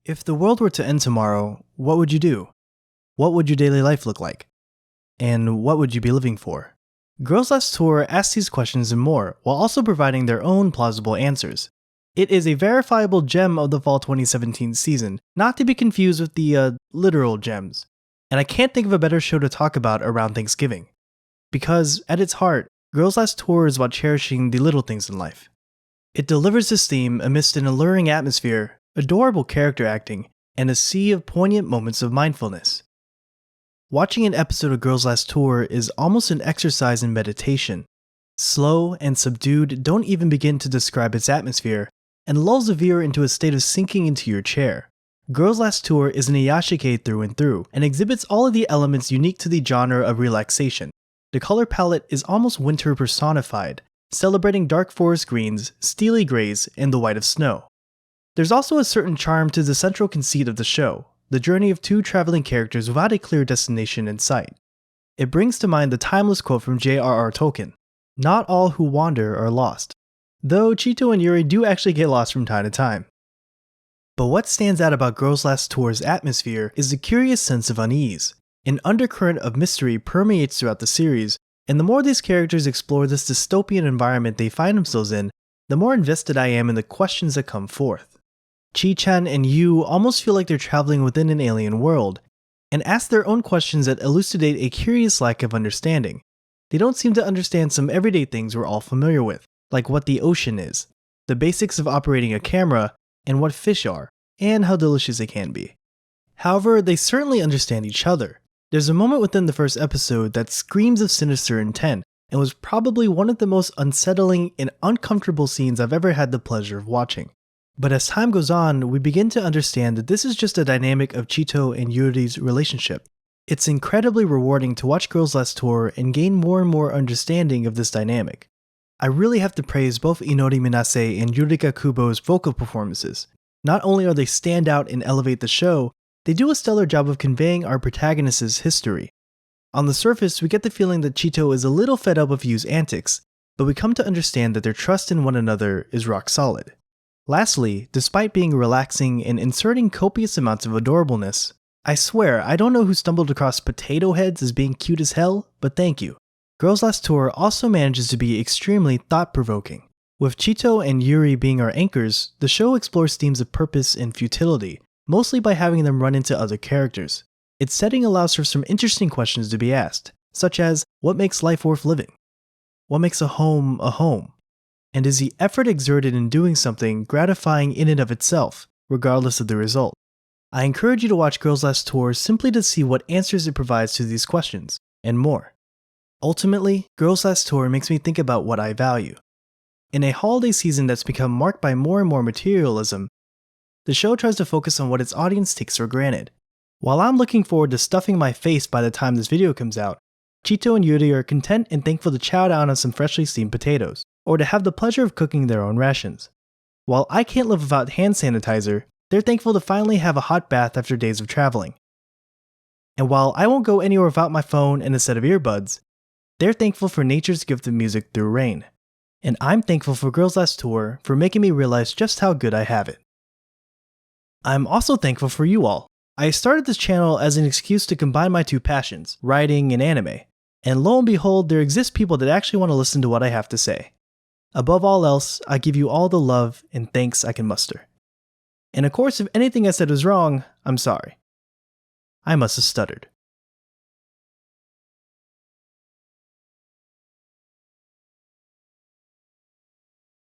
If the world were to end tomorrow, what would you do? What would your daily life look like? And what would you be living for? Girls Last Tour asks these questions and more, while also providing their own plausible answers. It is a verifiable gem of the fall 2017 season, not to be confused with the literal gems. And I can't think of a better show to talk about around Thanksgiving. Because, at its heart, Girls Last Tour is about cherishing the little things in life. It delivers this theme amidst an alluring atmosphere, adorable character acting, and a sea of poignant moments of mindfulness. Watching an episode of Girls Last Tour is almost an exercise in meditation. Slow and subdued don't even begin to describe its atmosphere, and lulls the viewer into a state of sinking into your chair. Girls Last Tour is an iyashikei through and through, and exhibits all of the elements unique to the genre of relaxation. The color palette is almost winter personified, celebrating dark forest greens, steely grays, and the white of snow. There's also a certain charm to the central conceit of the show, the journey of two traveling characters without a clear destination in sight. It brings to mind the timeless quote from J.R.R. Tolkien, "Not all who wander are lost," though Chito and Yuri do actually get lost from time to time. But what stands out about Girls Last Tour's atmosphere is the curious sense of unease. An undercurrent of mystery permeates throughout the series, and the more these characters explore this dystopian environment they find themselves in, the more invested I am in the questions that come forth. Chi-chan and Yu almost feel like they're traveling within an alien world, and ask their own questions that elucidate a curious lack of understanding. They don't seem to understand some everyday things we're all familiar with, like what the ocean is, the basics of operating a camera, and what fish are, and how delicious they can be. However, they certainly understand each other. There's a moment within the first episode that screams of sinister intent, and was probably one of the most unsettling and uncomfortable scenes I've ever had the pleasure of watching. But as time goes on, we begin to understand that this is just a dynamic of Chito and Yuri's relationship. It's incredibly rewarding to watch Girls Last Tour and gain more and more understanding of this dynamic. I really have to praise both Inori Minase and Yurika Kubo's vocal performances. Not only are they stand out and elevate the show, they do a stellar job of conveying our protagonist's history. On the surface, we get the feeling that Chito is a little fed up of Yu's antics, but we come to understand that their trust in one another is rock solid. Lastly, despite being relaxing and inserting copious amounts of adorableness, I swear I don't know who stumbled across potato heads as being cute as hell, but thank you. Girls Last Tour also manages to be extremely thought-provoking. With Chito and Yuri being our anchors, the show explores themes of purpose and futility, mostly by having them run into other characters. Its setting allows for some interesting questions to be asked, such as, what makes life worth living? What makes a home a home? And is the effort exerted in doing something gratifying in and of itself, regardless of the result? I encourage you to watch Girls Last Tour simply to see what answers it provides to these questions, and more. Ultimately, Girls Last Tour makes me think about what I value. In a holiday season that's become marked by more and more materialism, the show tries to focus on what its audience takes for granted. While I'm looking forward to stuffing my face by the time this video comes out, Chito and Yuri are content and thankful to chow down on some freshly steamed potatoes, or to have the pleasure of cooking their own rations. While I can't live without hand sanitizer, they're thankful to finally have a hot bath after days of traveling. And while I won't go anywhere without my phone and a set of earbuds, they're thankful for nature's gift of music through rain. And I'm thankful for Girls Last Tour for making me realize just how good I have it. I'm also thankful for you all. I started this channel as an excuse to combine my two passions, writing and anime. And lo and behold, there exist people that actually want to listen to what I have to say. Above all else, I give you all the love and thanks I can muster. And of course, if anything I said was wrong, I'm sorry. I must have stuttered.